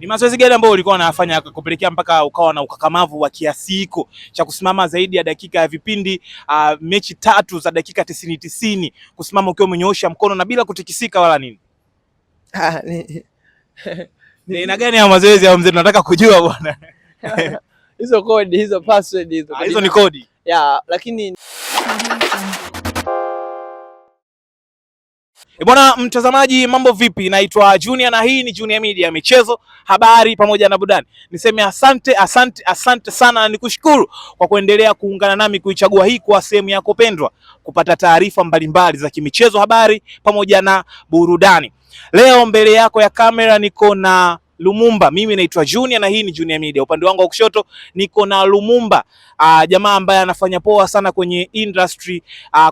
Ni mazoezi gani ambayo ulikuwa unayafanya kupelekea mpaka ukawa na ukakamavu wa kiasi hiko cha kusimama zaidi ya dakika ya vipindi mechi 3 za dakika 90 kusimama ukiwa umenyoosha mkono na bila kutikisika wala nini? Ni aina gani ya mazoezi ya mzee tunataka kujua bwana? Hizo kodi, hizo password hizo. Hizo ni kodi. Lakini bwana mtazamaji, mambo vipi? Naitwa Junior na hii ni Junior Media, michezo, habari pamoja na burudani. Niseme asante sana na nikushukuru kwa kuendelea kuungana nami kuichagua hii kwa sehemu yako pendwa kupata taarifa mbalimbali za kimichezo, habari pamoja na burudani. Leo mbele yako ya kamera niko na Lumumba. Mimi naitwa Junior na hii ni Junior Media. Upande wangu wa kushoto niko na Lumumba, jamaa ambaye anafanya poa sana kwenye industry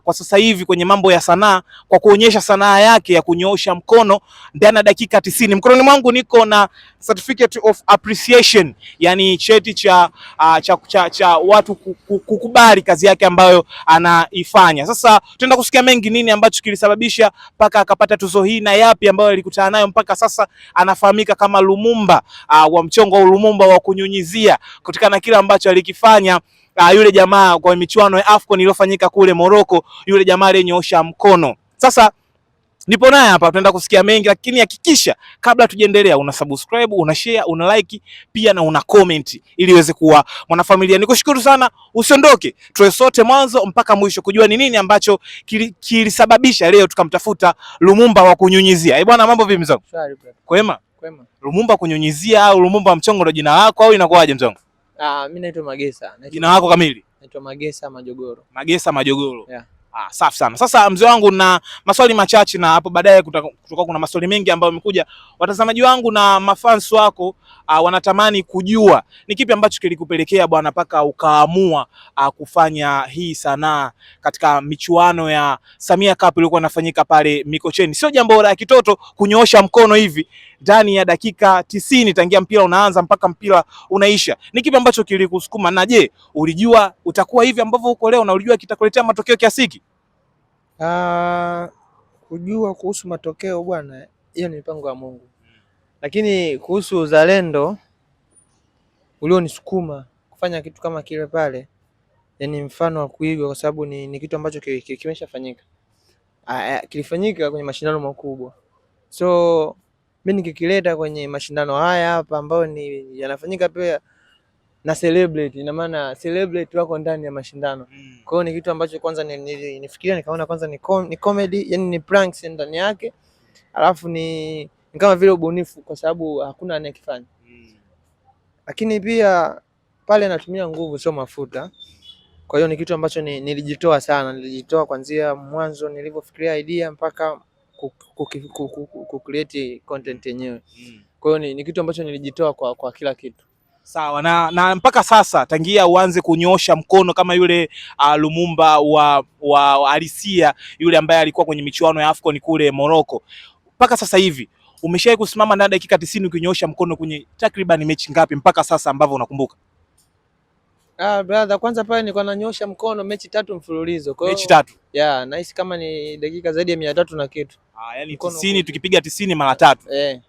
kwa sasa hivi kwenye mambo ya sanaa, kwa kuonyesha sanaa yake ya kunyoosha mkono ndani ya dakika 90. Mkononi mwangu niko na certificate of appreciation, yani cheti cha watu kukubali kazi yake ambayo anaifanya. Sasa tutaenda kusikia mengi, nini ambacho kilisababisha mpaka akapata tuzo hii na yapi ambayo alikutana nayo mpaka sasa anafahamika kama Lumumba wa mchongo au Lumumba wa kunyunyizia, kutokana na kile ambacho alikifanya yule jamaa kwa michuano ya AFCON iliyofanyika kule Morocco, yule jamaa aliyenyoosha mkono. Sasa nipo naye hapa, tunaenda kusikia mengi, lakini hakikisha kabla tujaendelea una subscribe, una share, una like pia na una comment ili iweze kuwa mwanafamilia. Nikushukuru sana, usiondoke. Tuwe sote mwanzo mpaka mwisho kujua ni nini ambacho kilisababisha leo tukamtafuta Lumumba wa kunyunyizia. Bwana, mambo vipi mzangu? Kwema? Kwema. Lumumba kunyunyizia au Lumumba mchongo ndo jina lako au inakuwaje mzangu? Mimi naitwa Magesa. Jina lako kamili? Naitwa Magesa Majogoro. Magesa Majogoro. Yeah. Safi sana. Sasa mzee wangu, na maswali machache na hapo baadaye kutakuwa kuna maswali mengi ambayo yamekuja. Watazamaji wangu na mafans wako wanatamani kujua ni kipi ambacho kilikupelekea bwana mpaka ukaamua kufanya hii sanaa katika michuano ya Samia Cup iliyokuwa inafanyika pale Mikocheni. Sio jambo la kitoto kunyoosha mkono hivi ndani ya dakika 90 tangia mpira unaanza mpaka mpira unaisha. Ni kipi ambacho kilikusukuma, na je, ulijua utakuwa hivi ambavyo uko leo na ulijua kitakuletea matokeo kiasi hiki? Kujua kuhusu matokeo bwana, hiyo ni mipango ya Mungu. Lakini kuhusu uzalendo ulionisukuma kufanya kitu kama kile pale, yani mfano wa kuigwa, kwa sababu ni kitu ambacho kimeshafanyika. Kilifanyika kwenye mashindano makubwa. So mimi nikikileta kwenye mashindano haya hapa ambayo ni yanafanyika pia na celebrity, ina maana celebrity wako ndani ya mashindano. Kwa hiyo ni kitu ambacho kwanza nifikiria nikaona kwanza ni comedy, yani ni pranks ndani yake. Alafu ni kama vile ubunifu, kwa sababu hakuna anayekifanya. Lakini pia pale natumia nguvu sio mafuta. Kwa hiyo ni kitu ambacho nilijitoa sana, nilijitoa kuanzia mwanzo nilivyofikiria idea mpaka create content yenyewe. Kwa hiyo ni kitu ambacho nilijitoa kwa kila kitu. Sawa, na mpaka sasa tangia uanze kunyoosha mkono kama yule Lumumba wa Alisia, yule ambaye alikuwa kwenye michuano ya AFCON kule Morocco, mpaka sasa hivi umeshawahi kusimama na dakika 90 ukinyoosha mkono kwenye takriban mechi ngapi mpaka sasa ambavyo unakumbuka? Brother, kwanza pale nilikuwa nanyoosha mkono mechi 3 mfululizo. Kwa hiyo mechi 3. Yeah, nahisi kama ni dakika zaidi ya 300 na kitu. Yani 90 tukipiga 90 mara 3.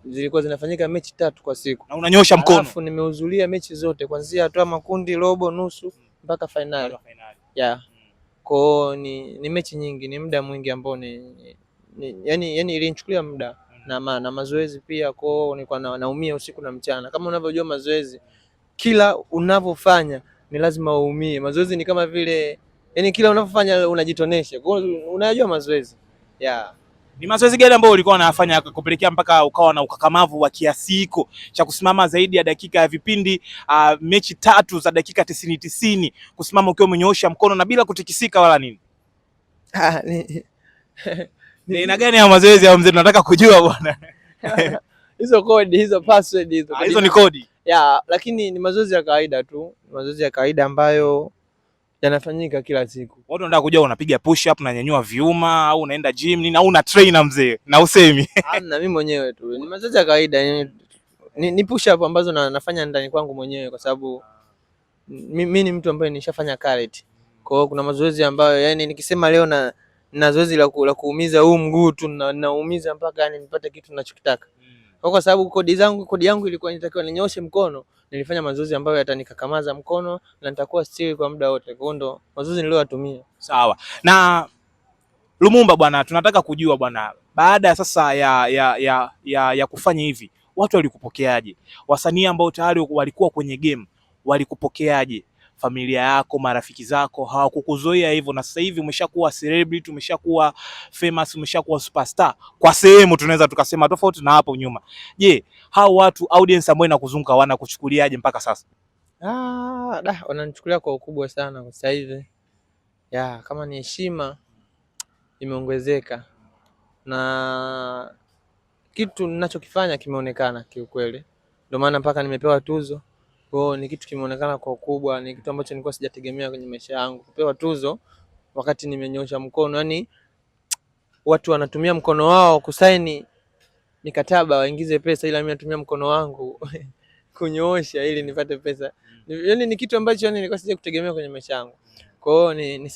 Zilikuwa zinafanyika mechi 3 kwa siku. Na unanyosha mkono. Alafu nimehudhuria mechi zote kuanzia hatua makundi, robo, nusu mpaka finali. Yeah. Kwa ni mechi nyingi, ni muda mwingi ambao yani ilinichukulia muda na mazoezi pia. Kwa hiyo nilikuwa naumia usiku na mchana. Kama unavyojua mazoezi, kila unavyofanya ni lazima uumie. Mazoezi ni kama vile, yani kila unavyofanya unajitonesha. Kwa hiyo unajua mazoezi. Yeah. Ni mazoezi gani ambayo ulikuwa unayafanya kupelekea mpaka ukawa na ukakamavu wa kiasi hiko cha kusimama zaidi ya dakika ya vipindi mechi 3 za dakika 90 kusimama ukiwa umenyoosha mkono na bila kutikisika wala nini? Ni aina gani ya mazoezi ya mzee tunataka kujua bwana? Hizo kodi, hizo password hizo. Hizo ni kodi. Yeah, lakini ni mazoezi ya kawaida tu, mazoezi ya kawaida ambayo yanafanyika kila siku. Watu wanataka kujua unapiga push up na nyanyua vyuma au unaenda gym nini au una trainer mzee na usemi? Na mimi mwenyewe tu. Ni mazoezi ya kawaida. Ni push up ambazo nafanya ndani kwangu mwenyewe, kwa sababu mimi ni mtu ambaye nishafanya karate. Kwa hiyo kuna mazoezi ambayo yani nikisema leo na zoezi la kuumiza huu mguu tu naumiza mpaka yani nipate kitu ninachokitaka. Kwa sababu kodi yangu ilikuwa inatakiwa ninyoshe mkono, nilifanya mazoezi ambayo yatanikakamaza mkono na nitakuwa still kwa muda wote. Kwa hiyo ndo mazoezi niliyoyatumia. Sawa. Na Lumumba bwana, tunataka kujua bwana, baada sasa ya kufanya hivi, watu walikupokeaje? Wasanii ambao tayari walikuwa kwenye game walikupokeaje? Familia yako, marafiki zako hawakukuzoea hivyo, na sasa hivi umeshakuwa celebrity, umeshakuwa famous, umeshakuwa superstar kwa sehemu, tunaweza tukasema, tofauti na hapo nyuma. Je, hao watu, audience ambao inakuzunguka wanakuchukuliaje mpaka sasa? Wananichukulia kwa ukubwa sana kwa sasa hivi. Kama ni heshima imeongezeka na kitu ninachokifanya kimeonekana kiukweli, ndio maana mpaka nimepewa tuzo. Kwa hiyo ni kitu kimeonekana kwa ukubwa, ni kitu ambacho nilikuwa sijategemea kwenye maisha yangu, kupewa tuzo wakati nimenyosha mkono. Yani watu wanatumia mkono wao kusaini mikataba waingize pesa, ila mimi natumia mkono wangu kunyoosha ili nipate pesa. Yani ni kitu ambacho nilikuwa sijakutegemea kwenye maisha yangu. Kwa hiyo ni